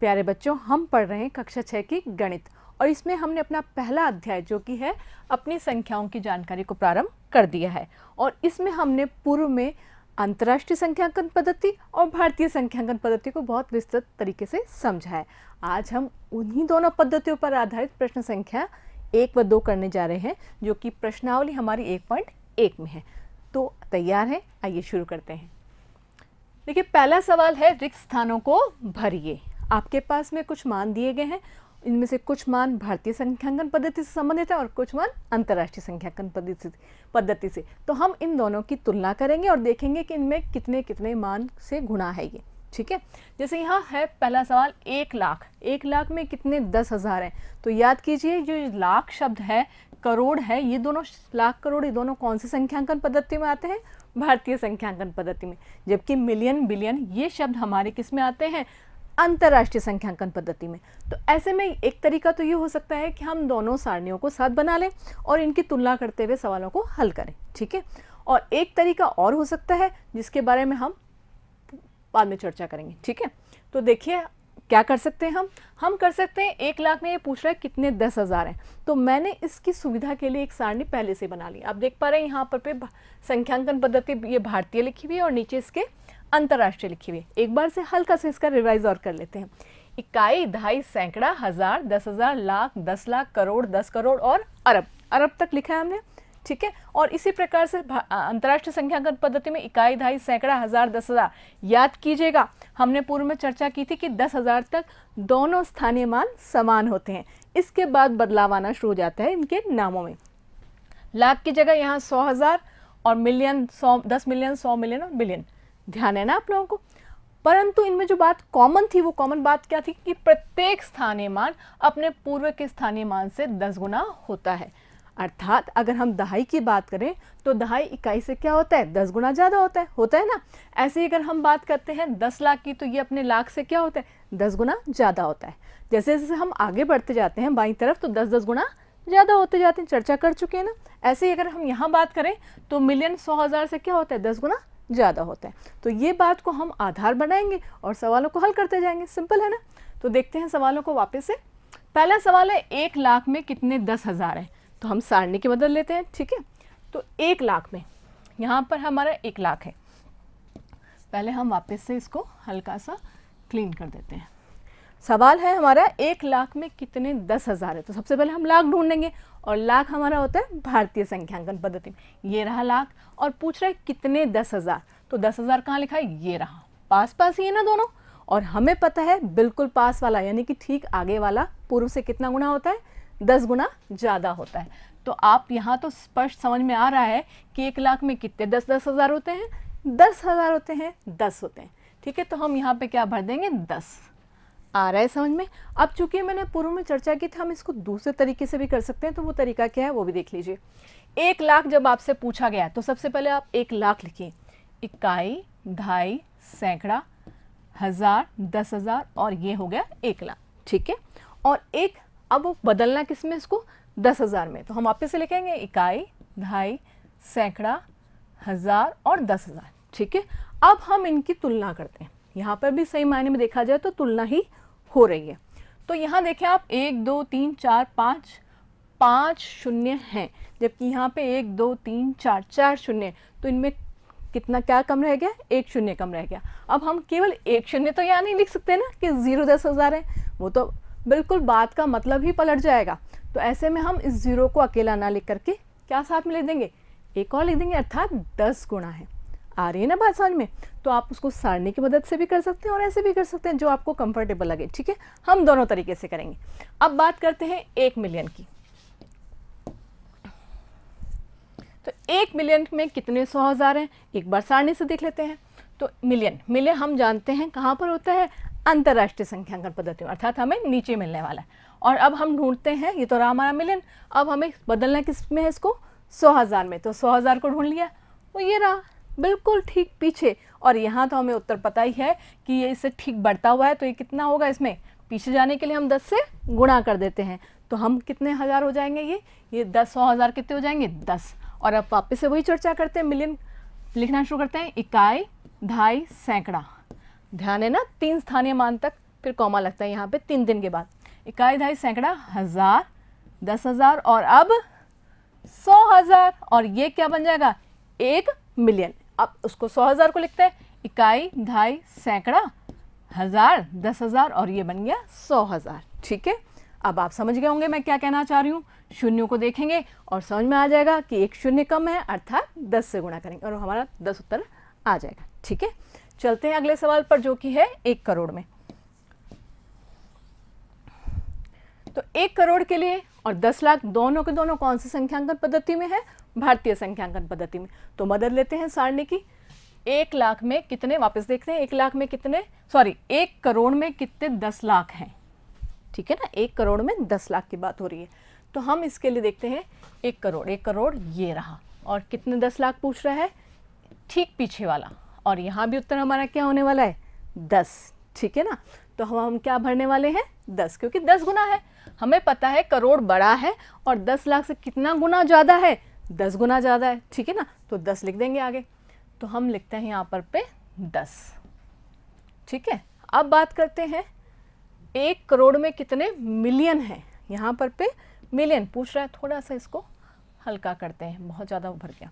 प्यारे बच्चों, हम पढ़ रहे हैं कक्षा 6 की गणित और इसमें हमने अपना पहला अध्याय जो कि है अपनी संख्याओं की जानकारी को प्रारंभ कर दिया है। और इसमें हमने पूर्व में अंतर्राष्ट्रीय संख्यांकन पद्धति और भारतीय संख्यांकन पद्धति को बहुत विस्तृत तरीके से समझा है। आज हम उन्हीं दोनों पद्धतियों पर आधारित प्रश्न संख्या 1 व 2 करने जा रहे हैं, जो कि प्रश्नावली हमारी 1.1 में है। तो तैयार है? आइए शुरू करते हैं। देखिए, पहला सवाल है रिक्त स्थानों को भरिए। आपके पास में कुछ मान दिए गए हैं, इनमें से कुछ मान भारतीय संख्यांकन पद्धति से संबंधित है और कुछ मान अंतर्राष्ट्रीय संख्यांकन पद्धति से। तो हम इन दोनों की तुलना करेंगे और देखेंगे कि इनमें कितने कितने मान से गुणा है ये। ठीक है, जैसे यहाँ है पहला सवाल 1 लाख। 1 लाख में कितने 10,000 हैं? तो याद कीजिए, जो लाख शब्द है, करोड़ है, ये दोनों लाख करोड़ ये दोनों कौन सी संख्यांकन पद्धति में आते हैं? भारतीय संख्यांकन पद्धति में। जबकि मिलियन बिलियन ये शब्द हमारे किस में आते हैं? अंतर्राष्ट्रीय संख्यांकन पद्धति में। तो ऐसे में एक तरीका तो ये हो सकता है कि हम दोनों सारणियों को साथ बना लें और इनकी तुलना करते हुए सवालों को हल करें। ठीक है, और एक तरीका और हो सकता है जिसके बारे में हम बाद में चर्चा करेंगे। ठीक है, तो देखिए क्या कर सकते हैं हम कर सकते हैं 1 लाख में ये पूछ रहा है कितने 10,000 हैं। तो मैंने इसकी सुविधा के लिए एक सारणी पहले से बना ली। आप देख पा रहे हैं यहाँ पर पे संख्यांकन पद्धति ये भारतीय लिखी हुई है और नीचे इसके अंतर्राष्ट्रीय लिखी हुई है। एक बार से हल्का से इसका रिवाइज और कर लेते हैं। इकाई, दहाई, सैकड़ा, हजार, 10,000, लाख, 10 लाख, करोड़, 10 करोड़ और अरब। अरब तक लिखा है हमने। ठीक है, और इसी प्रकार से अंतर्राष्ट्रीय संख्यांकन पद्धति में इकाई, दहाई, सैकड़ा, हजार, 10,000। याद कीजिएगा, हमने पूर्व में चर्चा की थी कि 10,000 तक दोनों स्थानीय मान समान होते हैं। इसके बाद बदलाव आना शुरू हो जाता है इनके नामों में। लाख की जगह यहाँ 100,000 और मिलियन 10 मिलियन, 100 मिलियन और बिलियन। ध्यान है ना आप लोगों को? परंतु इनमें जो बात कॉमन थी वो कॉमन बात क्या थी कि प्रत्येक स्थानीय मान अपने पूर्व के स्थानीय मान से 10 गुना होता है। अर्थात अगर हम दहाई की बात करें तो दहाई इकाई से क्या होता है? 10 गुना ज़्यादा होता है ना। ऐसे ही अगर हम बात करते हैं 10 लाख की तो ये अपने लाख से क्या होता है? 10 गुना ज़्यादा होता है। जैसे जैसे हम आगे बढ़ते जाते हैं बाईं तरफ तो 10-10 गुना ज़्यादा होते जाते हैं, चर्चा कर चुके हैं ना। ऐसे ही अगर हम यहाँ बात करें तो मिलियन 100,000 से क्या होता है? 10 गुना ज़्यादा होता है। तो ये बात को हम आधार बनाएंगे और सवालों को हल करते जाएंगे। सिंपल है ना। तो देखते हैं सवालों को वापस से। पहला सवाल है 1 लाख में कितने 10,000 हैं? तो हम सारणी के बदल लेते हैं। ठीक है, तो 1 लाख में यहाँ पर हमारा 1 लाख है। पहले हम वापस से इसको हल्का सा क्लीन कर देते हैं। सवाल है हमारा 1 लाख में कितने 10,000 है। तो सबसे पहले हम लाख ढूंढेंगे और लाख हमारा होता है भारतीय संख्यांकन पद्धति में। ये रहा लाख और पूछ रहा है कितने 10,000। तो 10,000 कहाँ लिखा है? ये रहा, पास पास ही है ना दोनों। और हमें पता है बिल्कुल पास वाला यानी कि ठीक आगे वाला पूर्व से कितना गुना होता है? 10 गुना ज़्यादा होता है। तो आप यहाँ तो स्पष्ट समझ में आ रहा है कि 1 लाख में कितने 10,000 होते हैं? 10,000 होते हैं, 10 होते हैं। ठीक है, तो हम यहाँ पे क्या भर देंगे? 10। आ रहा है समझ में? अब चूंकि मैंने पूर्व में चर्चा की थी, हम इसको दूसरे तरीके से भी कर सकते हैं। तो वो तरीका क्या है वो भी देख लीजिए। 1 लाख जब आपसे पूछा गया तो सबसे पहले आप 1 लाख लिखिए। इकाई, दहाई, सैकड़ा, हजार, 10,000 और ये हो गया 1 लाख। ठीक है, और एक अब वो बदलना किस में? इसको 10,000 में। तो हम वापस से लिखेंगे इकाई, दहाई, सैकड़ा, हजार और 10,000। ठीक है, अब हम इनकी तुलना करते हैं। यहाँ पर भी सही मायने में देखा जाए तो तुलना ही हो रही है। तो यहाँ देखें आप 1 2 3 4 5 शून्य हैं, जबकि यहाँ पे 1 2 3 4 शून्य। तो इनमें कितना क्या कम रह गया? 1 शून्य कम रह गया। अब हम केवल 1 शून्य तो यहाँ नहीं लिख सकते ना कि 0 10,000 है, वो तो बिल्कुल बात का मतलब ही पलट जाएगा। तो ऐसे में हम इस 0 को अकेला ना लिख करके क्या साथ में लिख देंगे? एक और लिख देंगे, अर्थात 10 गुना है। आ रही है ना बात समझ में? तो आप उसको सारणी की मदद से भी कर सकते हैं और ऐसे भी कर सकते हैं, जो आपको कंफर्टेबल लगे। ठीक है, हम दोनों तरीके से करेंगे। अब बात करते हैं 1 मिलियन की। तो 1 मिलियन में कितने 100,000 हैं? एक बार सारणी से देख लेते हैं। तो मिलियन हम जानते हैं कहाँ पर होता है? अंतर्राष्ट्रीय संख्यांकन पद्धति में, अर्थात हमें नीचे मिलने वाला है। और अब हम ढूंढते हैं, ये तो रहा हमारा मिलियन। अब हमें बदलना किस में है? इसको 100,000 में। तो 100,000 को ढूंढ लिया, तो ये रहा बिल्कुल ठीक पीछे। और यहाँ तो हमें उत्तर पता ही है कि ये इससे ठीक बढ़ता हुआ है। तो ये कितना होगा? इसमें पीछे जाने के लिए हम 10 से गुणा कर देते हैं। तो हम कितने हज़ार हो जाएंगे? ये 100,000 कितने हो जाएंगे? 10। और अब वापस से वही चर्चा करते हैं, मिलियन लिखना शुरू करते हैं। इकाई, दहाई, सैकड़ा। ध्यान है ना, 3 स्थानीय मान तक फिर कॉमा लगता है यहाँ पे 3 दिन के बाद। इकाई, दहाई, सैकड़ा, हज़ार, 10,000 और अब 100,000 और ये क्या बन जाएगा 1 मिलियन। अब उसको 100,000 को लिखते हैं इकाई, दहाई, सैकड़ा, हज़ार, 10,000 और ये बन गया 100,000। ठीक है, अब आप समझ गए होंगे मैं क्या कहना चाह रही हूँ। शून्यों को देखेंगे और समझ में आ जाएगा कि एक शून्य कम है, अर्थात 10 से गुणा करेंगे और हमारा 10 उत्तर आ जाएगा। ठीक है, चलते हैं अगले सवाल पर जो कि है 1 करोड़ में। तो 1 करोड़ के लिए और 10 लाख दोनों के दोनों कौन सी संख्यांकन पद्धति में है, भारतीय संख्यांकन पद्धति में। तो मदद लेते हैं सारणी की। 1 लाख में कितने, वापस देखते हैं 1 लाख में कितने, 1 करोड़ में कितने 10 लाख हैं। ठीक है ना, 1 करोड़ में 10 लाख की बात हो रही है। तो हम इसके लिए देखते हैं 1 करोड़, 1 करोड़ ये रहा और कितने 10 लाख पूछ रहा है, ठीक पीछे वाला। और यहाँ भी उत्तर हमारा क्या होने वाला है 10। ठीक है ना, तो हम क्या भरने वाले हैं 10, क्योंकि 10 गुना है। हमें पता है करोड़ बड़ा है और 10 लाख से कितना गुना ज़्यादा है, 10 गुना ज़्यादा है। ठीक है ना, तो 10 लिख देंगे आगे। तो हम लिखते हैं यहाँ पर पे 10। ठीक है, अब बात करते हैं 1 करोड़ में कितने मिलियन हैं। यहाँ पर पे मिलियन पूछ रहा है, थोड़ा सा इसको हल्का करते हैं, बहुत ज़्यादा उभर गया।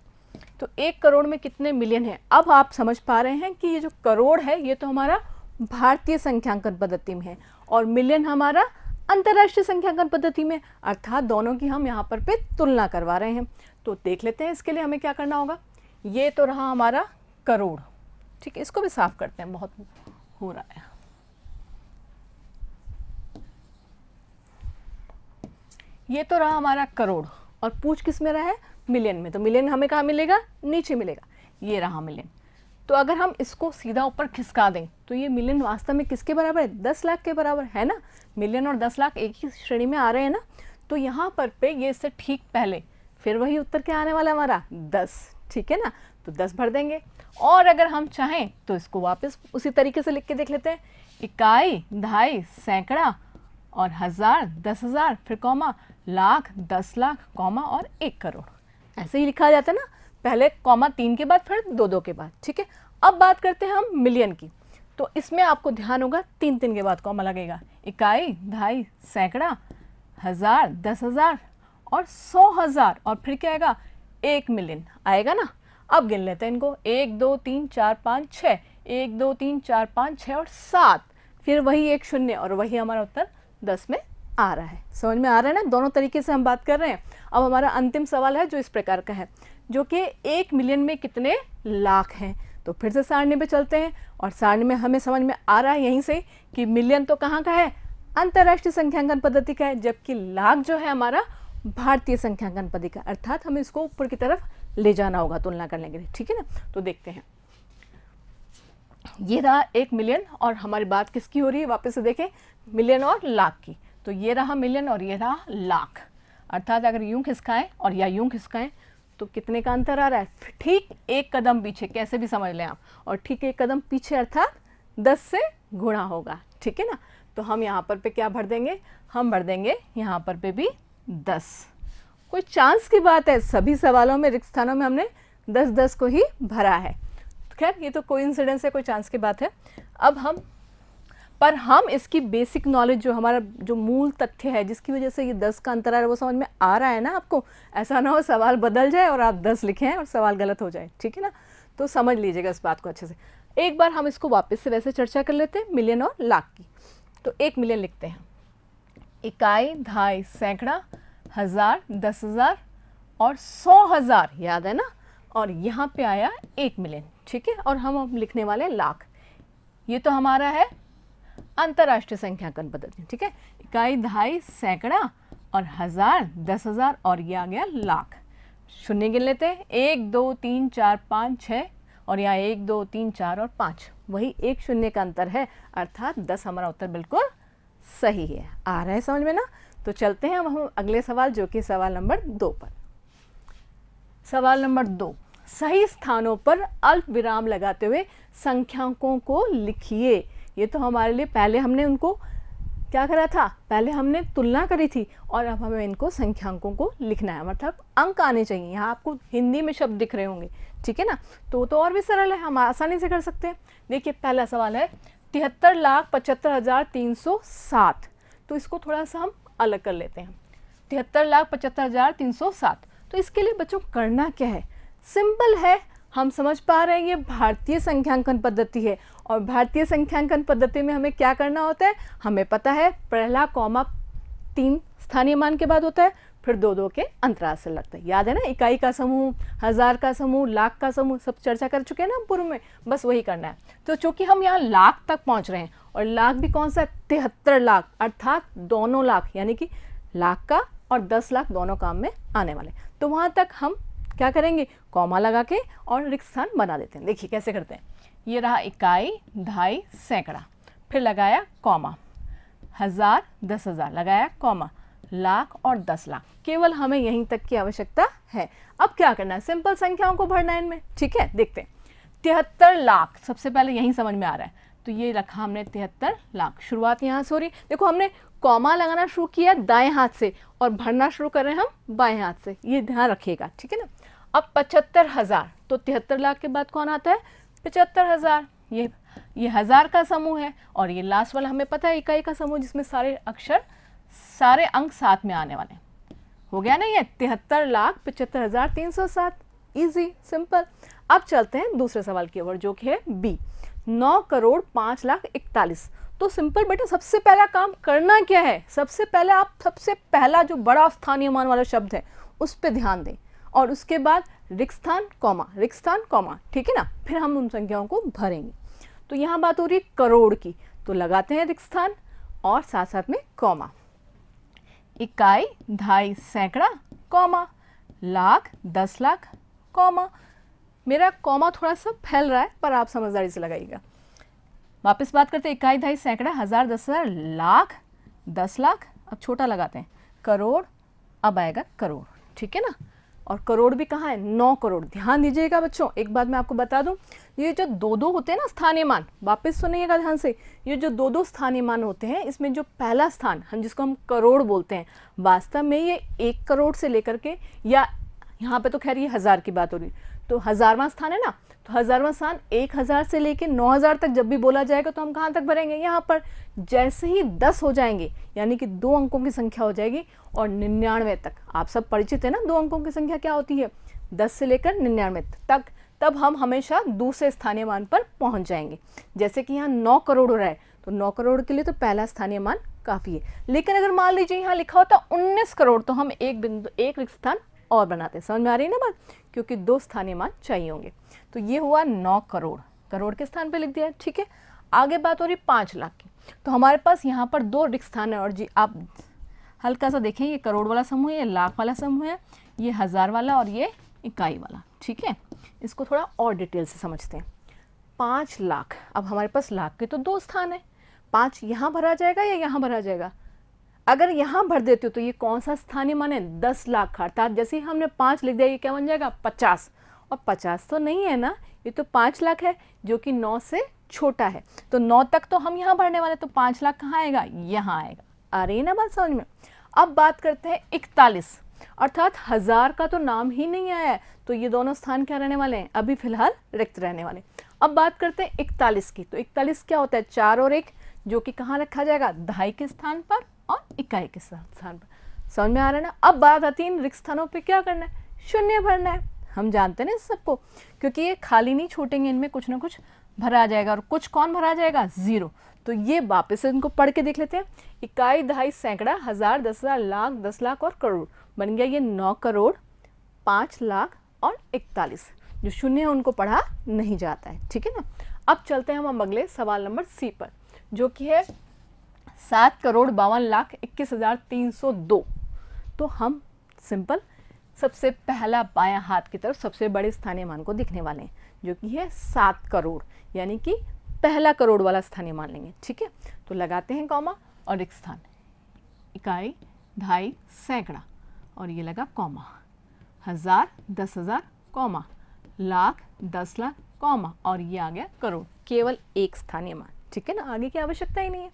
तो 1 करोड़ में कितने मिलियन हैं। अब आप समझ पा रहे हैं कि ये जो करोड़ है ये तो हमारा भारतीय संख्यांकन पद्धति में है और मिलियन हमारा अंतर्राष्ट्रीय संख्यांकन पद्धति में, अर्थात दोनों की हम यहाँ पर पे तुलना करवा रहे हैं। तो देख लेते हैं इसके लिए हमें क्या करना होगा। ये तो रहा हमारा करोड़। ठीक है, इसको भी साफ करते हैं, बहुत हो रहा है। ये तो रहा हमारा करोड़ और पूछ किस में रहा है, मिलियन में। तो मिलियन हमें कहाँ मिलेगा, नीचे मिलेगा, ये रहा मिलियन। तो अगर हम इसको सीधा ऊपर खिसका दें तो ये मिलियन वास्तव में किसके बराबर है, 10 लाख के बराबर है ना। मिलियन और 10 लाख एक ही श्रेणी में आ रहे हैं ना। तो यहाँ पर पे ये इससे ठीक पहले फिर वही उत्तर क्या आने वाला हमारा 10। ठीक है ना, तो 10 भर देंगे। और अगर हम चाहें तो इसको वापस उसी तरीके से लिख के देख लेते हैं। इकाई, दहाई, सैकड़ा और हज़ार, 10,000 फिर कॉमा, लाख, 10 लाख कॉमा और 1 करोड़। ऐसे ही लिखा जाता है ना, पहले कॉमा 3 के बाद फिर 2 के बाद। ठीक है, अब बात करते हैं हम मिलियन की। तो इसमें आपको ध्यान होगा 3 के बाद कॉमा लगेगा। इकाई, दहाई, सैकड़ा, हज़ार, 10,000 और 100,000 और फिर क्या आएगा 1 मिलियन आएगा ना। अब गिन लेते हैं इनको, 1 2 3 4 5 6, 1 2 3 4 5 6 और 7, फिर वही 1 शून्य और वही हमारा उत्तर 10 में आ रहा है। समझ में आ रहा है ना, दोनों तरीके से हम बात कर रहे हैं। अब हमारा अंतिम सवाल है जो इस प्रकार का है, जो कि 1 मिलियन में कितने लाख हैं। तो फिर से सारणी पे चलते हैं और सारणी में हमें समझ में आ रहा है यहीं से कि मिलियन तो कहाँ का है, अंतर्राष्ट्रीय संख्यांकन पद्धति का है, जबकि लाख जो है हमारा भारतीय संख्यांकन पद्धति का, अर्थात हमें इसको ऊपर की तरफ ले जाना होगा तुलना करने के लिए। ठीक है ना, तो देखते हैं। ये रहा 1 मिलियन और हमारी बात किसकी हो रही है, वापस से देखें, मिलियन और लाख की। तो ये रहा मिलियन और ये रहा लाख, अर्थात अगर यूं खिसकाएं और या यूं खिसकाएं तो कितने का अंतर आ रहा है, ठीक 1 कदम पीछे, कैसे भी समझ लें आप, और ठीक 1 कदम पीछे अर्थात 10 से गुणा होगा। ठीक है ना, तो हम यहाँ पर पे क्या भर देंगे, हम भर देंगे यहाँ पर पे भी 10। कोई चांस की बात है, सभी सवालों में रिक्त स्थानों में हमने 10-10 को ही भरा है। खैर ये तो कोइंसिडेंस है, कोई चांस की बात है। अब हम इसकी बेसिक नॉलेज जो हमारा जो मूल तथ्य है जिसकी वजह से ये 10 का अंतर आ रहा है वो समझ में आ रहा है ना आपको। ऐसा ना हो सवाल बदल जाए और आप 10 लिखें और सवाल गलत हो जाए। ठीक है ना, तो समझ लीजिएगा इस बात को अच्छे से। एक बार हम इसको वापस से वैसे चर्चा कर लेते हैं मिलियन और लाख की। तो 1 मिलियन लिखते हैं, इकाई, दहाई, सैकड़ा, हज़ार, 10,000 और 100,000, याद है ना। और यहाँ पे आया 1 मिलियन। ठीक है, और हम लिखने वाले लाख। ये तो हमारा है अंतर्राष्ट्रीय संख्यांकन पद्धति। ठीक है, इकाई, दहाई, सैकड़ा और हज़ार, 10,000 और ये आ गया लाख। शून्य गिन लेते हैं, 1 2 3 4 5 6 और यहाँ 1 2 3 4 और 5, वही 1 शून्य का अंतर है, अर्थात 10 हमारा उत्तर बिल्कुल सही है। आ रहा है समझ में ना। तो चलते हैं अब हम अगले सवाल जो कि सवाल नंबर 2 पर। सवाल नंबर 2, सही स्थानों पर अल्प विराम लगाते हुए संख्यांकों को लिखिए। ये तो हमारे लिए पहले हमने उनको क्या करा था, पहले हमने तुलना करी थी और अब हमें इनको संख्यांकों को लिखना है, मतलब अंक आने चाहिए। यहाँ आपको हिंदी में शब्द दिख रहे होंगे। ठीक है ना, तो और भी सरल है, हम आसानी से कर सकते हैं। देखिए पहला सवाल है 73,75,307। तो इसको थोड़ा सा हम अलग कर लेते हैं, 73,75,307। तो इसके लिए बच्चों करना क्या है, सिंपल है। हम समझ पा रहे हैं ये भारतीय संख्यांकन पद्धति है, और भारतीय संख्यांकन पद्धति में हमें क्या करना होता है, हमें पता है पहला कॉमा 3 स्थानीय मान के बाद होता है, फिर 2-2 के अंतराल से लगता है। याद है ना, इकाई का समूह, हजार का समूह, लाख का समूह, सब चर्चा कर चुके हैं ना हम पूर्व में, बस वही करना है। तो चूंकि हम यहाँ लाख तक पहुँच रहे हैं, और लाख भी कौन सा, 73 लाख, अर्थात दोनों लाख, यानी कि लाख का और 10 लाख दोनों काम में आने वाले। तो वहाँ तक हम क्या करेंगे, कॉमा लगा के और रिक्त स्थान बना देते हैं। देखिए कैसे करते हैं, ये रहा इकाई, दहाई, सैकड़ा, फिर लगाया कॉमा, हजार, 10,000 लगाया कॉमा, लाख और 10 लाख। केवल हमें यहीं तक की आवश्यकता है। अब क्या करना है, सिंपल संख्याओं को भरना है इनमें। ठीक है, देखते हैं। 73 लाख सबसे पहले यहीं समझ में आ रहा है, तो ये रखा हमने 73 लाख। शुरुआत यहाँ से हो रही, देखो हमने कॉमा लगाना शुरू किया दाएं हाथ से और भरना शुरू कर रहे हैं हम बाएं हाथ से, ये ध्यान रखिएगा। ठीक है ना। अब 75,000, तो 73 लाख के बाद कौन आता है, 75,000। ये हजार का समूह है, और ये लास्ट वाला हमें पता है इकाई का समूह, जिसमें सारे अक्षर, सारे अंक साथ में आने वाले। हो गया ना ये 73,75,307। Easy, simple. अब चलते हैं दूसरे सवाल की ओर, जो कि है बी, 9,05,41,41। तो सिंपल बेटा, सबसे पहला काम करना क्या है, सबसे पहले आप सबसे पहला जो बड़ा स्थानीय मान वाला शब्द है उस पर ध्यान दें, और उसके बाद रिक्त स्थान कॉमा, रिक्त स्थान कॉमा। ठीक है ना, फिर हम उन संख्याओं को भरेंगे। तो यहाँ बात हो रही है करोड़ की, तो लगाते हैं रिक्त स्थान और साथ साथ में कॉमा, इकाई, दहाई, सैकड़ा, कॉमा, लाख, 10 लाख, कॉमा। मेरा कॉमा थोड़ा सा फैल रहा है, पर आप समझदारी से लगाइएगा। वापस बात करते हैं, इकाई, दहाई, सैकड़ा, हजार, 10,000, लाख, 10 लाख, अब छोटा लगाते हैं करोड़, अब आएगा करोड़। ठीक है ना, और करोड़ भी कहाँ है, 9 करोड़। ध्यान दीजिएगा बच्चों, एक बात मैं आपको बता दूं, ये जो 2-2 होते हैं ना स्थानीय मान, वापस सुनिएगा ध्यान से, ये जो 2-2 स्थानीय मान होते हैं, इसमें जो पहला स्थान हम जिसको हम करोड़ बोलते हैं, वास्तव में ये 1 करोड़ से लेकर के, या यहाँ पे तो खैर ये हजार की बात हो रही, तो 1000वां स्थान है ना, तो 1000वां स्थान 1000 से लेके 9000 तक जब भी बोला जाएगा तो हम कहाँ तक भरेंगे, यहाँ पर। जैसे ही 10 हो जाएंगे, यानी कि 2 अंकों की संख्या हो जाएगी, और 99 तक, आप सब परिचित है ना 2 अंकों की संख्या क्या होती है, 10 से लेकर 99 तक, तब हम हमेशा दूसरे स्थानीय मान पर पहुँच जाएंगे। जैसे कि यहाँ 9 करोड़ हो रहा है, तो 9 करोड़ के लिए तो पहला स्थानीय मान काफ़ी है। लेकिन अगर मान लीजिए यहाँ लिखा होता 19 करोड़, तो हम एक रिक्त स्थान और बनाते हैं। समझ में आ रही है ना बात, क्योंकि 2 स्थानीय मान चाहिए होंगे। तो ये हुआ 9 करोड़, करोड़ के स्थान पे लिख दिया। ठीक है, आगे बात हो रही 5 लाख की। तो हमारे पास यहाँ पर 2 रिक्त स्थान है, और जी आप हल्का सा देखें, ये करोड़ वाला समूह है, ये लाख वाला समूह है, ये हजार वाला और ये इकाई वाला। ठीक है, इसको थोड़ा और डिटेल से समझते हैं। 5 लाख, अब हमारे पास लाख के तो 2 स्थान है, 5 यहाँ भरा जाएगा या यहाँ भरा जाएगा। अगर यहाँ भर देते हो तो ये कौन सा स्थानीय मान है, 10 लाख, अर्थात जैसे ही हमने 5 लिख दिया, ये क्या बन जाएगा, 50। और 50 तो नहीं है ना, ये तो 5 लाख है, जो कि 9 से छोटा है। तो 9 तक तो हम यहाँ भरने वाले, तो 5 लाख कहाँ आएगा, यहाँ आएगा। आ रही है ना बात समझ में। अब बात करते हैं 41, अर्थात हजार का तो नाम ही नहीं आया है, तो ये दोनों स्थान क्या रहने वाले हैं, अभी फिलहाल रिक्त रहने वाले। अब बात करते हैं 41 की। तो 41 क्या होता है, 4 और 1, जो कि कहाँ रखा जाएगा, दहाई के स्थान पर और इकाई के स्थान पर। समझ में आ रहा है ना। अब बात आती है रिक्त स्थानों पे क्या करना है, शून्य भरना है। हम जानते हैं ना इस सबको, क्योंकि ये खाली नहीं छूटेंगे, इनमें कुछ ना कुछ भरा जाएगा, और कुछ कौन भरा जाएगा, 0। तो ये वापस से इनको पढ़ के देख लेते हैं। इकाई, दहाई, सैकड़ा, हजार, 10,000, लाख, 10 लाख और करोड़। बन गया ये 9 करोड़, 5 लाख और 41। जो शून्य है उनको पढ़ा नहीं जाता है। ठीक है ना। अब चलते हैं हम अगले सवाल नंबर सी पर, जो कि है 7,52,21,302। तो हम सिंपल सबसे पहला बायां हाथ की तरफ सबसे बड़े स्थानीय मान को दिखने वाले हैं, जो कि है 7 करोड़, यानी कि पहला करोड़ वाला स्थानीय मान लेंगे। ठीक है, तो लगाते हैं कॉमा और रिक्त स्थान, इकाई, दहाई, सैकड़ा, और ये लगा कॉमा, हजार, 10,000, कॉमा, लाख, 10 लाख, कॉमा, और ये आ गया करोड़। केवल एक स्थानीय मान। ठीक है ना, आगे की आवश्यकता ही नहीं है।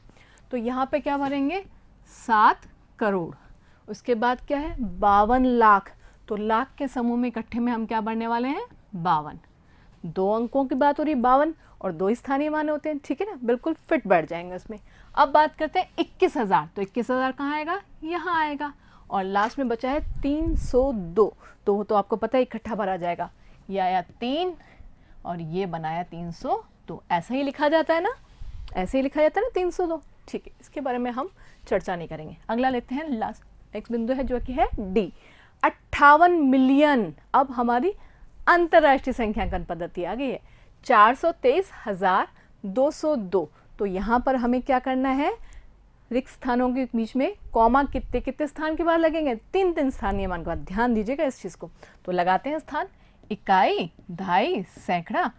तो यहाँ पे क्या भरेंगे, 7 करोड़, उसके बाद क्या है 52 लाख। तो लाख के समूह में इकट्ठे में हम क्या भरने वाले हैं, 52। दो अंकों की बात हो रही है 52 और दो स्थानीय मान होते हैं, ठीक है ना, बिल्कुल फिट बैठ जाएंगे उसमें। अब बात करते हैं 21,000, तो 21,000 कहाँ आएगा, यहाँ आएगा। और लास्ट में बचा है 302, तो आपको पता है इकट्ठा भरा जाएगा, ये आया 3 और ये बनाया 302, ऐसा ही लिखा जाता है ना, ऐसे ही लिखा जाता है ना 302, ठीक है। इसके बारे में हम चर्चा नहीं करेंगे। अगला लेते हैं, लास्ट नेक्स्ट बिंदु है जो कि है डी, 58 मिलियन। अब हमारी अंतर्राष्ट्रीय संख्यांकन पद्धति आ गई है, 423,202। तो यहाँ पर हमें क्या करना है, रिक्त स्थानों के बीच में कॉमा कितने कितने स्थान के बाद लगेंगे, 3 स्थानीय मान के बाद। ध्यान दीजिएगा इस चीज़ को। तो लगाते हैं स्थान, इकाई, दहाई, सैकड़ा,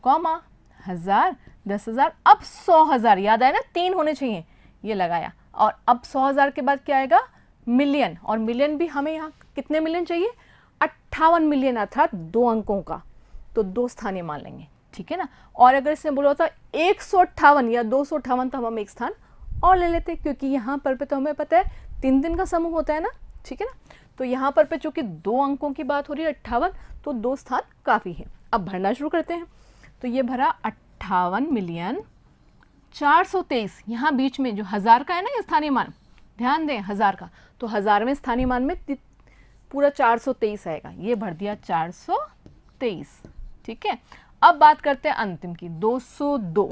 कॉमा, 1000, 10,000, अब 100,000, याद आया ना 3 होने चाहिए, ये लगाया। और अब 100,000 के बाद क्या आएगा, मिलियन। और मिलियन भी हमें यहाँ कितने मिलियन चाहिए, 58 मिलियन, अर्थात 2 अंकों का, तो 2 स्थानीय मान लेंगे, ठीक है ना। और अगर इसने बोला होता 158 या 258, तो हम एक स्थान और ले लेते, क्योंकि यहाँ पर पे तो हमें पता है 3 दिन का समूह होता है ना, ठीक है ना। तो यहाँ पर पे चूंकि 2 अंकों की बात हो रही है, 58, तो 2 स्थान काफ़ी है। अब भरना शुरू करते हैं। तो ये भरा 58 मिलियन 423, यहाँ बीच में जो 1000 का है ना ये स्थानीय मान, ध्यान दें 1000 का, तो 1000वें स्थानीय मान में पूरा 423 आएगा, ये भर दिया 423, ठीक है। अब बात करते हैं अंतिम की, 202,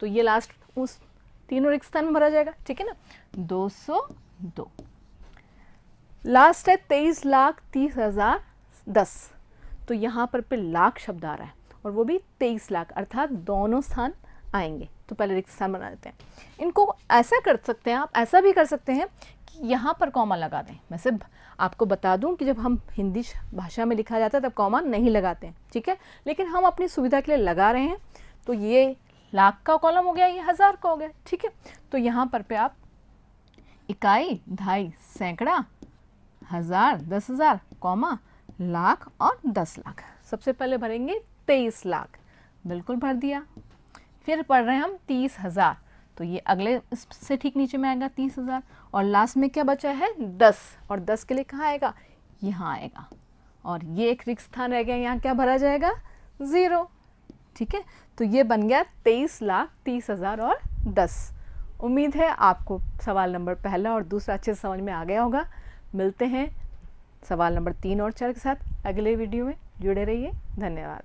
तो ये लास्ट उस तीनों रिक्त स्थान में भरा जाएगा, ठीक है ना। 202 लास्ट है 23,30,010, तो यहाँ पर लाख शब्द आ रहा है और वो भी 23 लाख, अर्थात दोनों स्थान आएंगे। तो पहले रिक्त स्थान बना देते हैं। इनको ऐसा कर सकते हैं आप, ऐसा भी कर सकते हैं कि यहाँ पर कॉमा लगा दें। मैं सिर्फ आपको बता दूं कि जब हम हिंदी भाषा में लिखा जाता है तब कॉमा नहीं लगाते हैं, ठीक है, लेकिन हम अपनी सुविधा के लिए लगा रहे हैं। तो ये लाख का कॉलम हो गया, ये 1000 का हो गया, ठीक है। तो यहाँ पर पे आप इकाई, दहाई, सैकड़ा, 1000, 10,000, कॉमा, लाख और 10 लाख। सबसे पहले भरेंगे 23 लाख, बिल्कुल भर दिया। फिर पढ़ रहे हैं हम 30,000, तो ये अगले से ठीक नीचे में आएगा 30,000। और लास्ट में क्या बचा है 10, और 10 के लिए कहाँ आएगा, यहाँ आएगा। और ये एक रिक्त स्थान रह गया, यहाँ क्या भरा जाएगा 0, ठीक है। तो ये बन गया 23,30,000 और 10। उम्मीद है आपको सवाल नंबर पहला और दूसरा अच्छे से समझ में आ गया होगा। मिलते हैं सवाल नंबर 3 और 4 के साथ अगले वीडियो में। जुड़े रहिए, धन्यवाद।